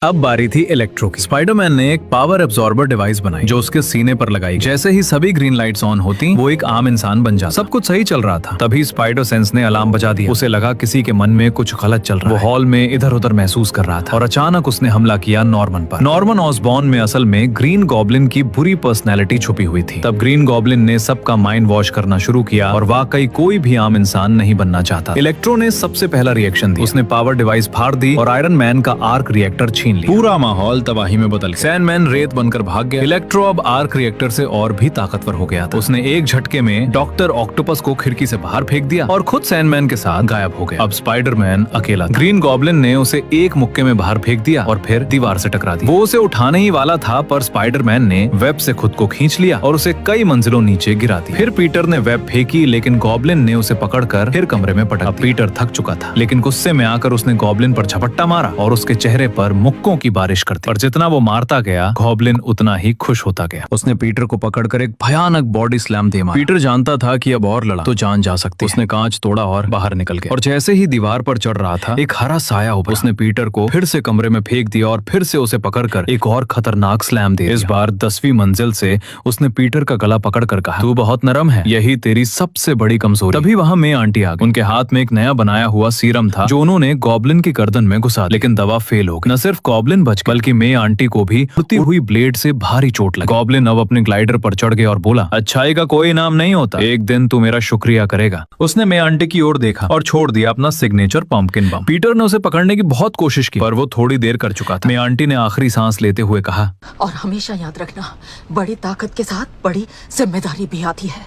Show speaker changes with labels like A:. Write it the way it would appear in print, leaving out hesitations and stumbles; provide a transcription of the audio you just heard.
A: अब बारी थी इलेक्ट्रो की। स्पाइडरमैन ने एक पावर एब्जॉर्बर डिवाइस बनाई जो उसके सीने पर लगाई। जैसे ही सभी ग्रीन लाइट्स ऑन होती वो एक आम इंसान बन जाता। सब कुछ सही चल रहा था, तभी स्पाइडर सेंस ने अलार्म बजा दिया। उसे लगा किसी के मन में कुछ गलत चल रहा है। वो हॉल में इधर उधर महसूस कर रहा था और अचानक उसने हमला किया नॉर्मन पर। नॉर्मन ऑसबॉर्न में असल में ग्रीन गॉब्लिन की बुरी पर्सनैलिटी छुपी हुई थी। तब ग्रीन गॉब्लिन ने सबका माइंड वॉश करना शुरू किया और वाकई कोई भी आम इंसान नहीं बनना चाहता। इलेक्ट्रो ने सबसे पहला रिएक्शन दिया। उसने पावर डिवाइस फाड़ दी और आयरन मैन का आर्क रिएक्टर छीन लिया। पूरा माहौल तबाही में बदल गया। सैंडमैन रेत बनकर भाग गया। इलेक्ट्रो अब आर्क रिएक्टर से और भी ताकतवर हो गया था। उसने एक झटके में डॉक्टर ऑक्टोपस को खिड़की से बाहर फेंक दिया और खुद सैंडमैन के साथ गायब हो गया। अब स्पाइडरमैन अकेला था। ग्रीन गॉब्लिन ने उसे एक मुक्के में बाहर फेंक दिया और फिर दीवार से टकरा दिया। वो उसे उठाने ही वाला था, पर स्पाइडरमैन ने वेब से खुद को खींच लिया और उसे कई मंजिलों नीचे गिरा दिया। फिर पीटर ने वेब फेंकी, लेकिन गॉब्लिन ने उसे पकड़कर फिर कमरे में पटक दिया। पीटर थक चुका था, लेकिन गुस्से में आकर उसने गॉब्लिन पर झपट्टा मारा और उसके चेहरे पर मुक्कों की बारिश कर दी। और जितना वो मारता गया, गॉब्लिन उतना ही खुश होता गया। उसने पीटर को पकड़कर एक भयानक बॉडी स्लैम दे मारा। पीटर जानता था कि अब और लड़ा तो जान जा सकती है। उसने कांच तोड़ा और बाहर निकल गया और जैसे ही दीवार पर चढ़ रहा था, एक हरा साया उभरा। उसने पीटर को फिर से कमरे में फेंक दिया और फिर से उसे पकड़कर एक और खतरनाक स्लैम दे दिया। इस बार 10वीं मंजिल से उसने पीटर का गला पकड़कर कहा, तू बहुत नरम है, यही तेरी सबसे बड़ी कमजोरी। तभी वहां मे आंटी आ गई। उनके हाथ में एक नया बनाया हुआ सीरम था जो उन्होंने गॉब्लिन की गर्दन में घुसा दिया, लेकिन दवा फेल हो गई। न सिर्फ गॉब्लिन बच गया, बल्कि मे आंटी को भी उड़ती हुई ब्लेड से भारी चोट लगी। गॉब्लिन अब अपने ग्लाइडर पर चढ़ गया और बोला, अच्छाई का कोई इनाम नहीं होता, एक दिन तू मेरा शुक्रिया करेगा। उसने मे आंटी की ओर देखा और छोड़ दिया अपना सिग्नेचर पंपकिन बम। पीटर ने उसे पकड़ने की बहुत कोशिश की, पर वो थोड़ी देर कर चुका था। मे आंटी ने आखिरी सांस लेते हुए कहा,
B: और हमेशा याद रखना, बड़ी ताकत के साथ बड़ी जिम्मेदारी भी आती है।